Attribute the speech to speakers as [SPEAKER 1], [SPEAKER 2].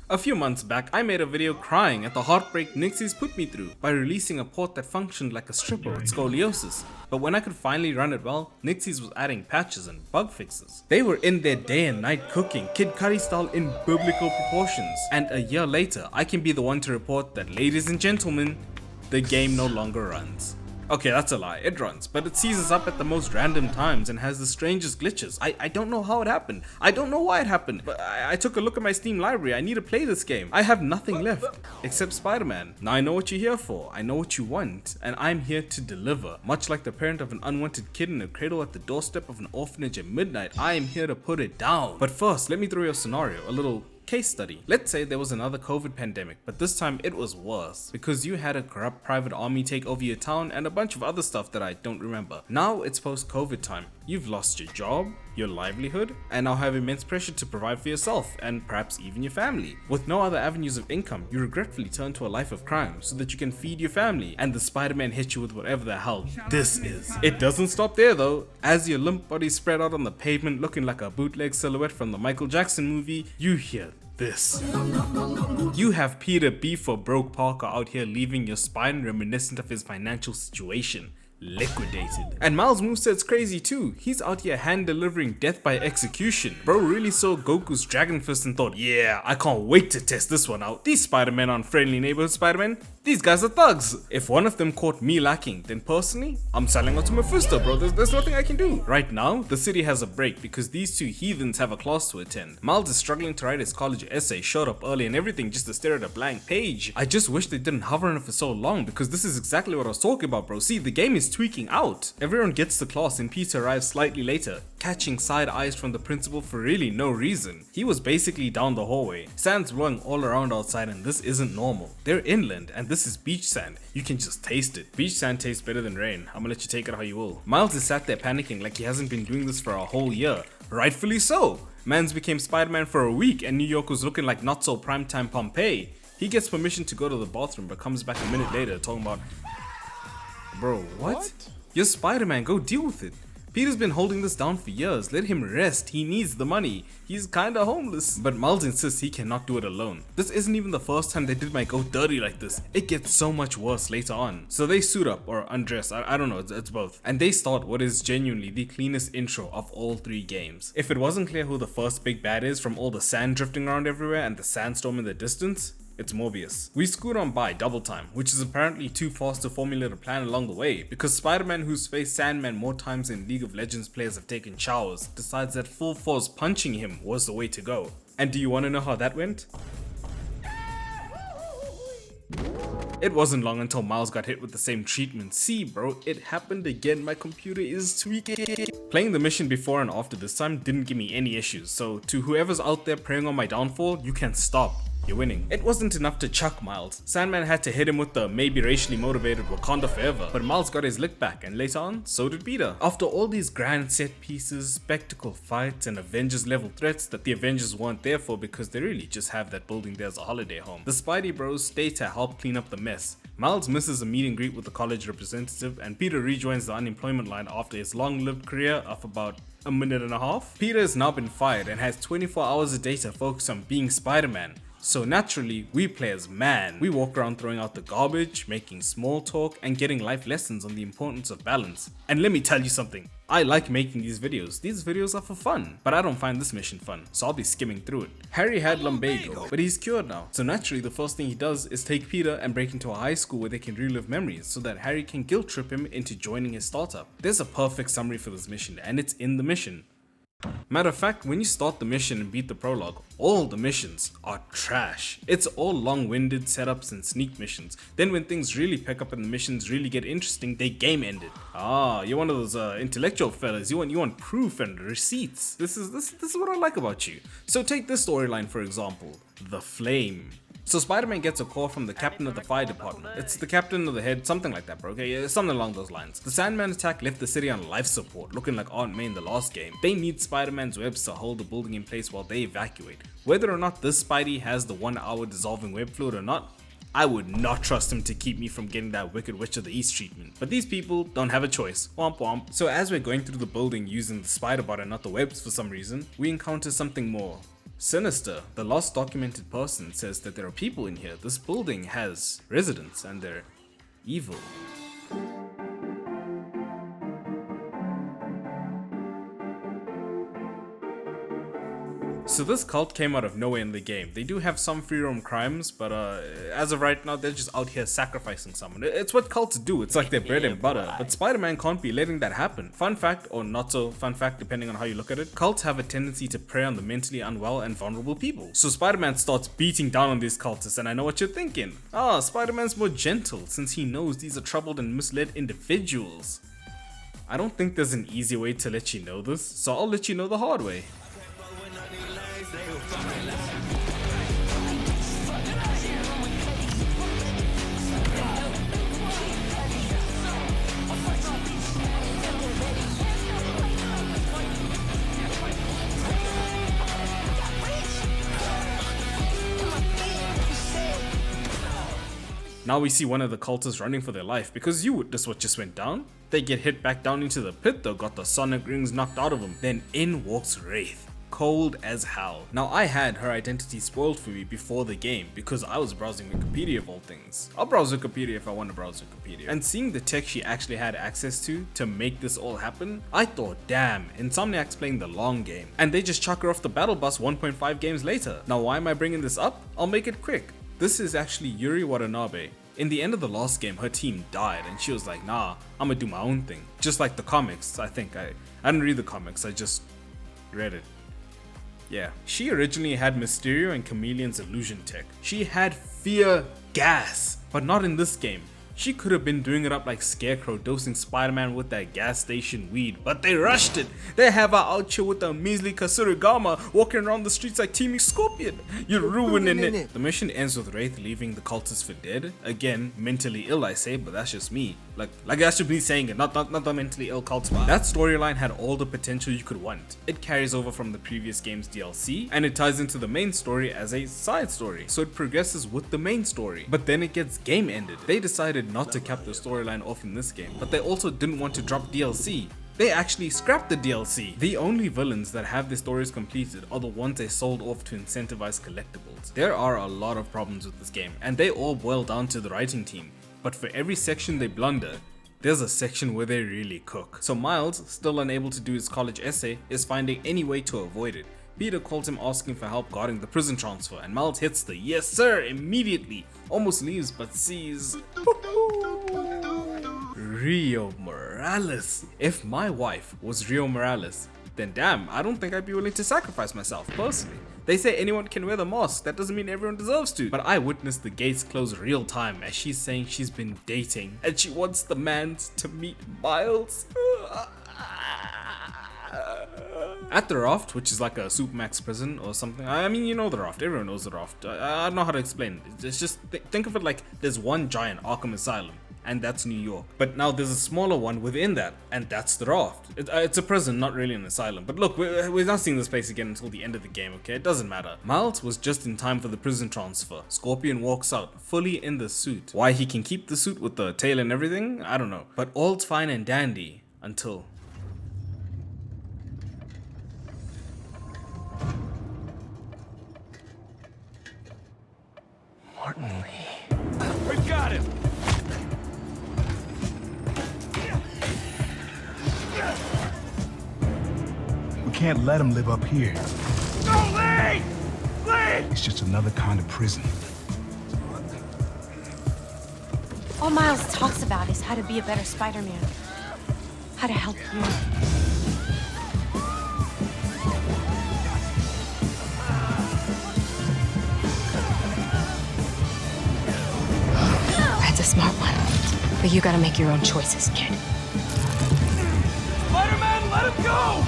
[SPEAKER 1] A few months back, I made a video crying at the heartbreak Nixies put me through by releasing a port that functioned like a stripper with scoliosis. But when I could finally run it well, Nixies was adding patches and bug fixes. They were in there day and night cooking, Kid Cudi style in biblical proportions. And a year later, I can be the one to report that, ladies and gentlemen, the game no longer runs. Okay, that's a lie, it runs, but it seizes up at the most random times and has the strangest glitches. I don't know how it happened, I don't know why it happened, but I took a look at my Steam library. I need to play this game. I have nothing left, except Spider-Man. Now I know what you're here for, I know what you want, and I'm here to deliver. Much like the parent of an unwanted kid in a cradle at the doorstep of an orphanage at midnight, I am here to put it down. But first, let me throw you a scenario, a little case study. Let's say there was another COVID pandemic, but this time it was worse because you had a corrupt private army take over your town and a bunch of other stuff that I don't remember. Now it's post-COVID time. You've lost your job, your livelihood, and now have immense pressure to provide for yourself and perhaps even your family. With no other avenues of income, you regretfully turn to a life of crime so that you can feed your family, and the Spider-Man hits you with whatever the hell this is. It doesn't stop there though. As your limp body spread out on the pavement looking like a bootleg silhouette from the Michael Jackson movie, you hear this. You have Peter B for Broke Parker out here leaving your spine reminiscent of his financial situation. Liquidated. And Miles' moveset's crazy too. He's out here hand delivering death by execution. Bro really saw Goku's Dragon Fist and thought, yeah, I can't wait to test this one out. These Spider-Men aren't friendly neighborhood Spider-Men. These guys are thugs. If one of them caught me lacking, then personally, I'm selling out to Mephisto, bro. There's nothing I can do. Right now, the city has a break because these two heathens have a class to attend. Miles is struggling to write his college essay, showed up early and everything just to stare at a blank page. I just wish they didn't hover on it for so long because this is exactly what I was talking about, bro. See, the game is tweaking out. Everyone gets to class and Peter arrives slightly later, catching side eyes from the principal for really no reason. He was basically down the hallway. Sand's blowing all around outside and this isn't normal. They're inland and this is beach sand. You can just taste it. Beach sand tastes better than rain. I'm gonna let you take it how you will. Miles is sat there panicking like he hasn't been doing this for a whole year. Rightfully so. Mans became Spider-Man for a week and New York was looking like not so primetime Pompeii. He gets permission to go to the bathroom but comes back a minute later talking about, bro, what? You're Spider-Man, go deal with it. Peter's been holding this down for years, let him rest, he needs the money. He's kinda homeless. But Miles insists he cannot do it alone. This isn't even the first time they did my go dirty like this. It gets so much worse later on. So they suit up or undress, I don't know, it's both. And they start what is genuinely the cleanest intro of all three games. If it wasn't clear who the first big bad is from all the sand drifting around everywhere and the sandstorm in the distance, it's Morbius. We scoot on by double time, which is apparently too fast to formulate a plan along the way, because Spider-Man, who's faced Sandman more times than League of Legends players have taken showers, decides that full force punching him was the way to go. And do you want to know how that went? It wasn't long until Miles got hit with the same treatment. See bro, it happened again, my computer is tweaking. Playing the mission before and after this time didn't give me any issues, so to whoever's out there preying on my downfall, you can stop. You're winning. It wasn't enough to chuck Miles. Sandman had to hit him with the maybe racially motivated Wakanda forever, but Miles got his lick back and later on, so did Peter. After all these grand set pieces, spectacle fights and Avengers level threats that the Avengers weren't there for because they really just have that building there as a holiday home, the Spidey bros stay to help clean up the mess. Miles misses a meet and greet with the college representative and Peter rejoins the unemployment line after his long-lived career of about a minute and a half. Peter has now been fired and has 24 hours a day to focus on being Spider-Man. So naturally, we play as man. We walk around throwing out the garbage, making small talk, and getting life lessons on the importance of balance. And let me tell you something, I like making these videos. These videos are for fun, but I don't find this mission fun, so I'll be skimming through it. Harry had lumbago, but he's cured now. So naturally, the first thing he does is take Peter and break into a high school where they can relive memories so that Harry can guilt trip him into joining his startup. There's a perfect summary for this mission, and it's in the mission. Matter of fact, when you start the mission and beat the prologue, all the missions are trash. It's all long-winded setups and sneak missions. Then when things really pick up and the missions really get interesting, they game ended. Ah, you're one of those intellectual fellas. You want proof and receipts. This is what I like about you. So take this storyline for example, the Flame. So Spider-Man gets a call from the captain of the fire department. It's the captain of the head, something like that bro, okay? Yeah, something along those lines. The Sandman attack left the city on life support, looking like Aunt May in the last game. They need Spider-Man's webs to hold the building in place while they evacuate. Whether or not this Spidey has the 1 hour dissolving web fluid or not, I would not trust him to keep me from getting that Wicked Witch of the East treatment. But these people don't have a choice. Womp womp. So as we're going through the building using the spider bot and not the webs for some reason, we encounter something more Sinister, the last documented person, says that there are people in here. This building has residents and they're evil. So this cult came out of nowhere in the game. They do have some free roam crimes, but as of right now, they're just out here sacrificing someone. It's what cults do. It's like their bread and butter. But Spider-Man can't be letting that happen. Fun fact, or not so fun fact, depending on how you look at it, cults have a tendency to prey on the mentally unwell and vulnerable people. So Spider-Man starts beating down on these cultists, and I know what you're thinking. Spider-Man's more gentle since he knows these are troubled and misled individuals. I don't think there's an easy way to let you know this, so I'll let you know the hard way. Now we see one of the cultists running for their life because you witnessed what just went down. They get hit back down into the pit though, got the sonic rings knocked out of them. Then in walks Wraith, cold as hell. Now I had her identity spoiled for me before the game because I was browsing Wikipedia of all things. I'll browse Wikipedia if I want to browse Wikipedia. And seeing the tech she actually had access to make this all happen, I thought, damn, Insomniac's playing the long game. And they just chuck her off the battle bus 1.5 games later. Now why am I bringing this up? I'll make it quick. This is actually Yuri Watanabe. In the end of the last game, her team died and she was like, nah, I'm gonna do my own thing. Just like the comics, I think. I didn't read the comics, I just read it. Yeah, she originally had Mysterio and Chameleon's illusion tech. She had fear gas, but not in this game. She could have been doing it up like Scarecrow dosing Spider-Man with that gas station weed, but they rushed it. They have her out here with a measly Kasurigama walking around the streets like Team Scorpion. You're ruining it. The mission ends with Wraith leaving the cultists for dead. Again, mentally ill I say, but that's just me. Like that's just me saying it, not the mentally ill cult spy. That storyline had all the potential you could want. It carries over from the previous game's DLC, and it ties into the main story as a side story. So it progresses with the main story, but then it gets game ended. They decided not to cap the storyline off in this game, but they also didn't want to drop DLC. They actually scrapped the DLC. The only villains that have their stories completed are the ones they sold off to incentivize collectibles. There are a lot of problems with this game, and they all boil down to the writing team. But for every section they blunder, there's a section where they really cook. So Miles, still unable to do his college essay, is finding any way to avoid it. Peter calls him asking for help guarding the prison transfer, and Miles hits the yes sir immediately. Almost leaves but sees Rio Morales. If my wife was Rio Morales, then damn, I don't think I'd be willing to sacrifice myself personally. They say anyone can wear the mask, that doesn't mean everyone deserves to. But I witnessed the gates close real time as she's saying she's been dating and she wants the man to meet Miles. At the Raft, which is like a Supermax prison or something. I mean, you know the Raft, everyone knows the Raft. I don't know how to explain it. It's just, think of it like there's one giant Arkham Asylum, and that's New York. But now there's a smaller one within that, and that's the Raft. It's a prison, not really an asylum. But look, we're not seeing this place again until the end of the game, okay? It doesn't matter. Miles was just in time for the prison transfer. Scorpion walks out, fully in the suit. Why he can keep the suit with the tail and everything, I don't know. But all's fine and dandy, until...
[SPEAKER 2] Martin Lee. We've got him!
[SPEAKER 3] We can't let him live up here.
[SPEAKER 2] No, Lee! Lee!
[SPEAKER 3] It's just another kind of prison.
[SPEAKER 4] All Miles talks about is how to be a better Spider-Man. How to help you. That's a smart one. But you gotta make your own choices, kid.
[SPEAKER 2] Spider-Man, let him go!